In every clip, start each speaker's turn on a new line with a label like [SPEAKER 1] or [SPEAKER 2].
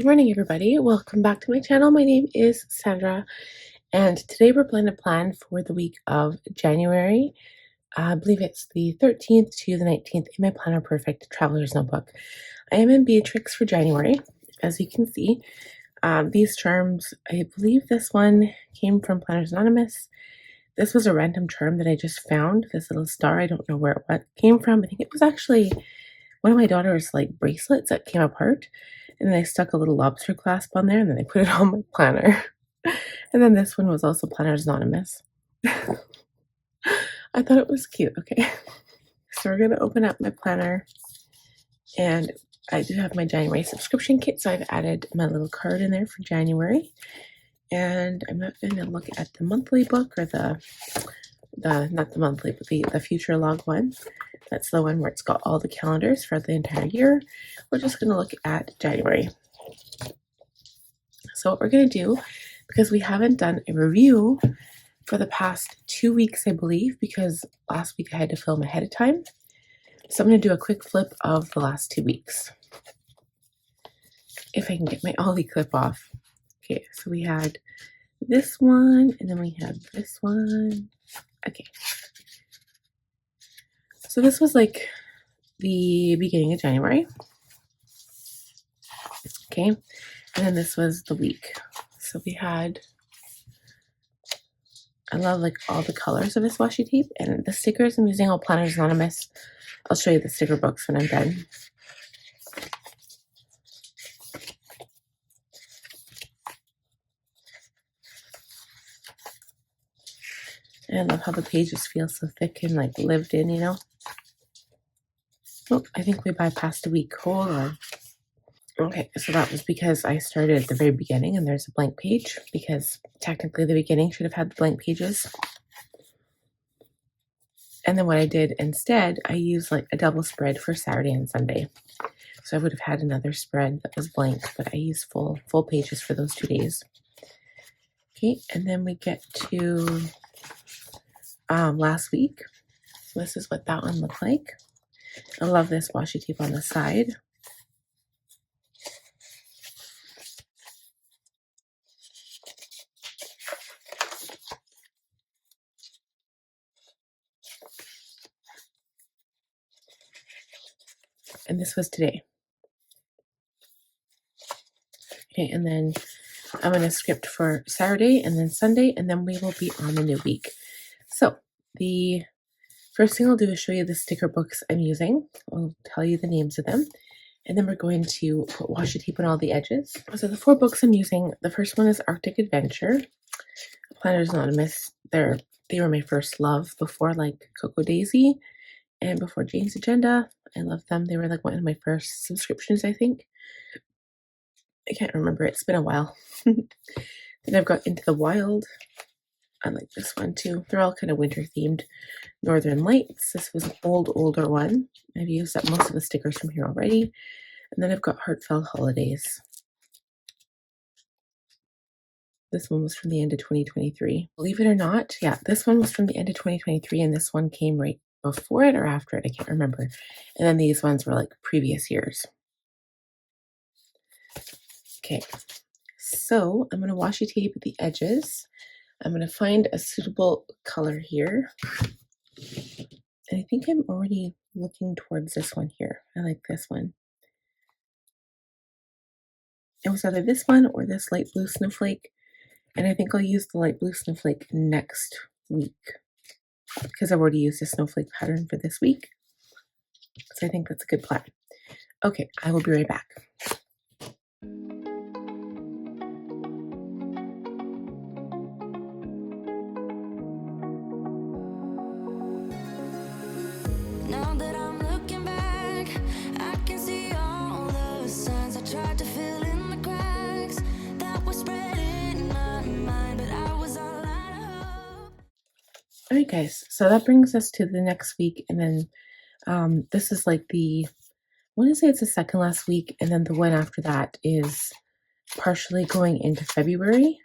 [SPEAKER 1] Good morning, everybody. Welcome back to my channel. My name is Sandra, and today we're going to plan for the week of January. I believe it's the 13th to the 19th in my Planner Perfect Traveler's Notebook. I am in Beatrix for January, as you can see. These charms, I believe this one came from Planners Anonymous. This was a random charm that I just found, this little star. I don't know where it came from. I think it was actually one of my daughter's bracelets that came apart. And then I stuck a little lobster clasp on there, and then I put it on my planner. And then this one was also Planners Anonymous. I thought it was cute. Okay. So we're going to open up my planner. And I do have my January subscription kit, so I've added my little card in there for January. And I'm not going to look at the monthly book or not the monthly, but the future log one. That's the one where it's got all the calendars for the entire year. We're just going to look at January. So what we're going to do, because we haven't done a review for the past 2 weeks, I believe, because last week I had to film ahead of time. So I'm going to do a quick flip of the last 2 weeks. If I can get my Ollie clip off. Okay, so we had this one, and then we had this one. Okay. So this was the beginning of January. Okay. And then this was the week. So we had, I love all the colors of this washi tape, and the stickers I'm using all Planners Anonymous. I'll show you the sticker books when I'm done. And I love how the pages feel so thick and lived in, you know. Oh, I think we bypassed a week. Hold on. Okay, so that was because I started at the very beginning and there's a blank page, because technically the beginning should have had the blank pages. And then what I did instead, I used a double spread for Saturday and Sunday. So I would have had another spread that was blank, but I used full pages for those 2 days. Okay, and then we get to last week. So this is what that one looked like. I love this washi tape on the side. And this was today. Okay, and then I'm going to script for Saturday and then Sunday, and then we will be on the new week. So the first thing I'll do is show you the sticker books I'm using. I'll tell you the names of them. And then we're going to put washi tape on all the edges. So the 4 books I'm using, the first one is Arctic Adventure. Planners Anonymous. They were my first love before Coco Daisy and before Jane's Agenda. I love them. They were one of my first subscriptions, I think. I can't remember. It's been a while. Then I've got Into the Wild. I like this one too. They're all kind of winter themed. Northern Lights. This was an older one. I've used up most of the stickers from here already. And then I've got Heartfelt Holidays. This one was from the end of 2023. Believe it or not, yeah, this one was from the end of 2023, and this one came right before it or after it. I can't remember. And then these ones were previous years. Okay, so I'm going to washi tape the edges. I'm going to find a suitable color here. And I think I'm already looking towards this one here. I like this one. It was either this one or this light blue snowflake. And I think I'll use the light blue snowflake next week, because I've already used a snowflake pattern for this week. So I think that's a good plan. Okay, I will be right back.
[SPEAKER 2] Now that I'm looking back, I can see all the signs I tried to fill in the cracks that were spread in my mind, but I was all out of hope.
[SPEAKER 1] Alright guys, so that brings us to the next week, and then this is I want to say it's the second last week, and then the one after that is partially going into February.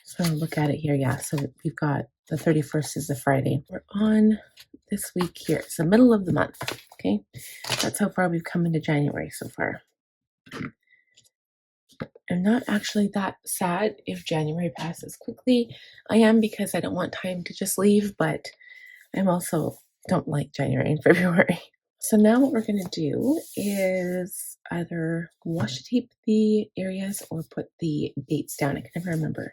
[SPEAKER 1] So I'll look at it here. Yeah, so we've got the 31st is the Friday. We're on this week here. It's the middle of the month. Okay, that's how far we've come into January so far. I'm not actually that sad if January passes quickly. I am because I don't want time to just leave, but I'm also don't like January and February. So now what we're going to do is either washi tape the areas or put the dates down. I can never remember.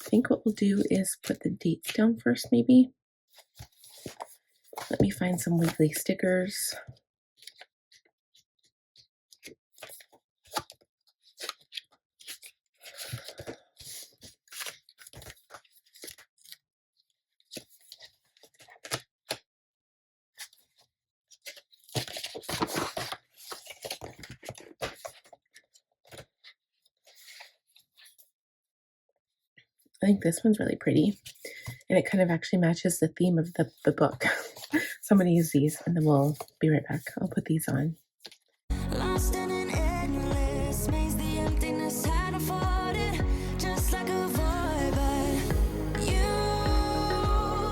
[SPEAKER 1] I think what we'll do is put the dates down first, maybe. Let me find some weekly stickers. I think this one's really pretty, and it kind of actually matches the theme of the book. So I'm going to use these, and then we'll be right back. I'll put these on.
[SPEAKER 2] Lost in an endless maze, the emptiness had unfolded, just like a void. But you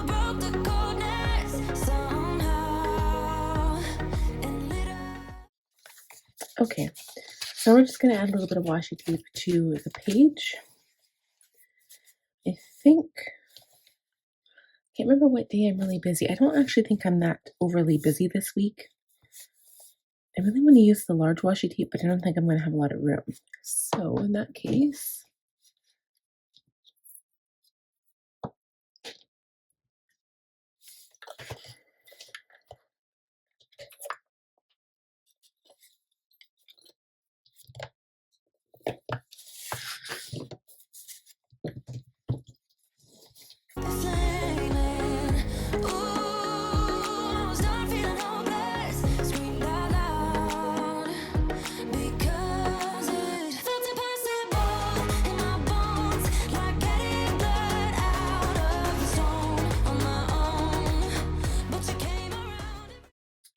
[SPEAKER 2] broke the coldness somehow and lit up.
[SPEAKER 1] Okay, so we're just going to add a little bit of washi tape to the page. I think, can't remember what day I'm really busy. I don't actually think I'm that overly busy this week. I really want to use the large washi tape, but I don't think I'm going to have a lot of room. So in that case,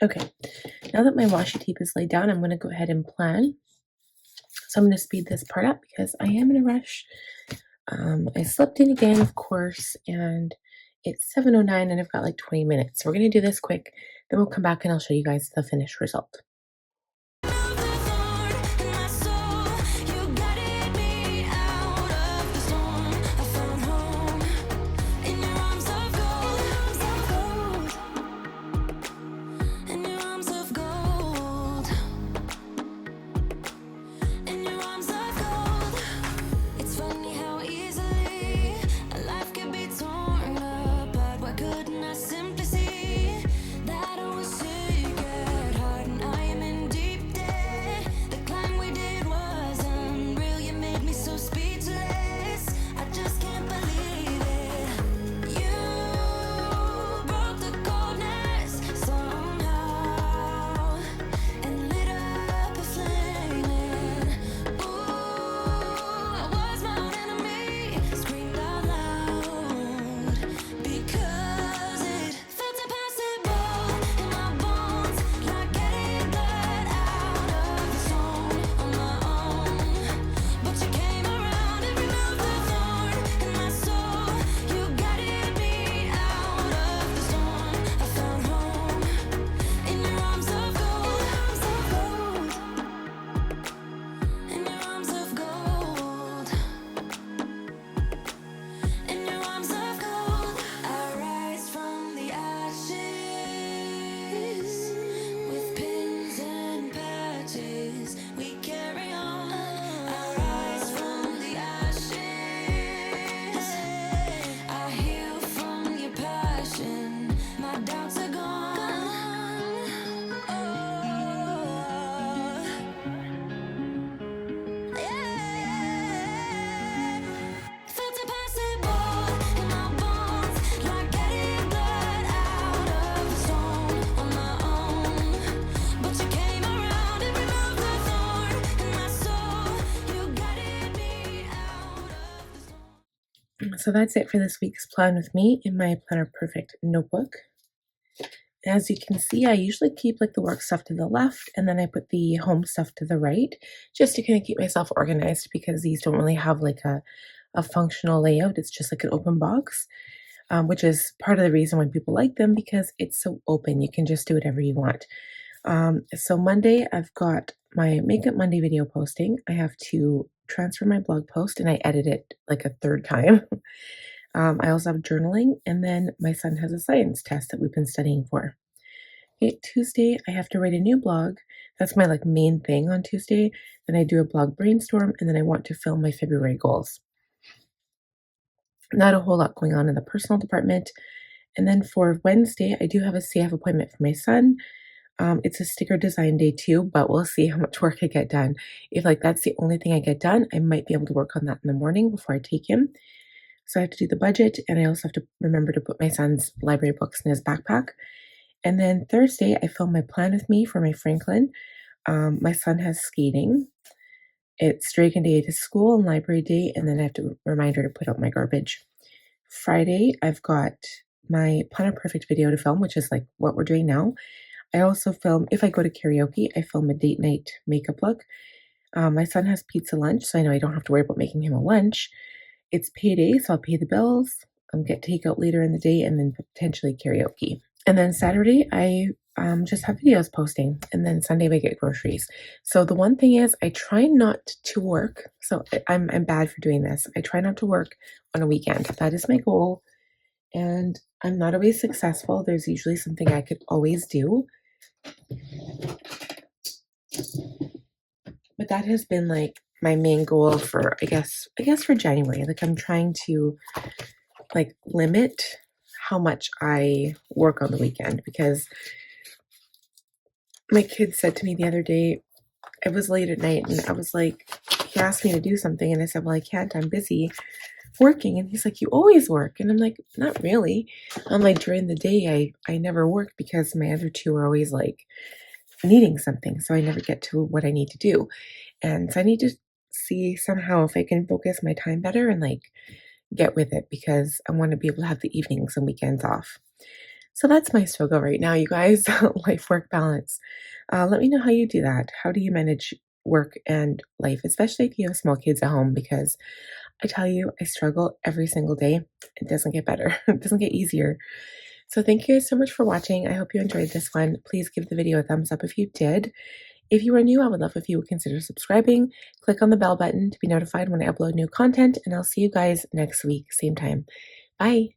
[SPEAKER 1] okay, now that my washi tape is laid down, I'm going to go ahead and plan. So I'm going to speed this part up because I am in a rush. I slept in again, of course, and it's 7:09 and I've got like 20 minutes. So we're going to do this quick, then we'll come back and I'll show you guys the finished result. So that's it for this week's Plan With Me in my Planner Perfect notebook. As you can see, I usually keep like the work stuff to the left and then I put the home stuff to the right, just to kind of keep myself organized because these don't really have like a functional layout. It's just like an open box, which is part of the reason why people like them because it's so open. You can just do whatever you want. So Monday, I've got my Makeup Monday video posting. I have to transfer my blog post and I edit it like a third time. I also have journaling, and then my son has a science test that we've been studying for. Okay, Tuesday, I have to write a new blog. That's my like main thing on Tuesday. Then I do a blog brainstorm, and then I want to film my February goals. Not a whole lot going on in the personal department. And then for Wednesday, I do have a CF appointment for my son. It's a sticker design day too, but we'll see how much work I get done. If like that's the only thing I get done, I might be able to work on that in the morning before I take him. So I have to do the budget, and I also have to remember to put my son's library books in his backpack. And then Thursday, I film my plan with me for my Franklin. My son has skating. It's Dragon Day to school and library day, and then I have to remind her to put out my garbage. Friday, I've got my Plan a Perfect video to film, which is like what we're doing now. I also film, if I go to karaoke, I film a date night makeup look. My son has pizza lunch, so I know I don't have to worry about making him a lunch. It's payday, so I'll pay the bills, get takeout later in the day, and then potentially karaoke. And then Saturday, I just have videos posting, and then Sunday we get groceries. So the one thing is, I try not to work. So I'm bad for doing this. I try not to work on a weekend. That is my goal, and I'm not always successful. There's usually something I could always do, but that has been like my main goal for I guess for January. Like I'm trying to like limit how much I work on the weekend, because my kid said to me the other day, it was late at night, and I was like, he asked me to do something, and I said, well, I can't, I'm busy working. And he's like, you always work. And I'm like, not really. I'm like, during the day, I never work because my other two are always like needing something. So I never get to what I need to do. And so I need to see somehow if I can focus my time better and like get with it, because I want to be able to have the evenings and weekends off. So that's my struggle right now, you guys. Life-work balance. Let me know how you do that. How do you manage work and life, especially if you have small kids at home? Because I tell you, I struggle every single day. It doesn't get better. It doesn't get easier. So thank you guys so much for watching. I hope you enjoyed this one. Please give the video a thumbs up if you did. If you are new, I would love if you would consider subscribing. Click on the bell button to be notified when I upload new content, and I'll see you guys next week, same time. Bye.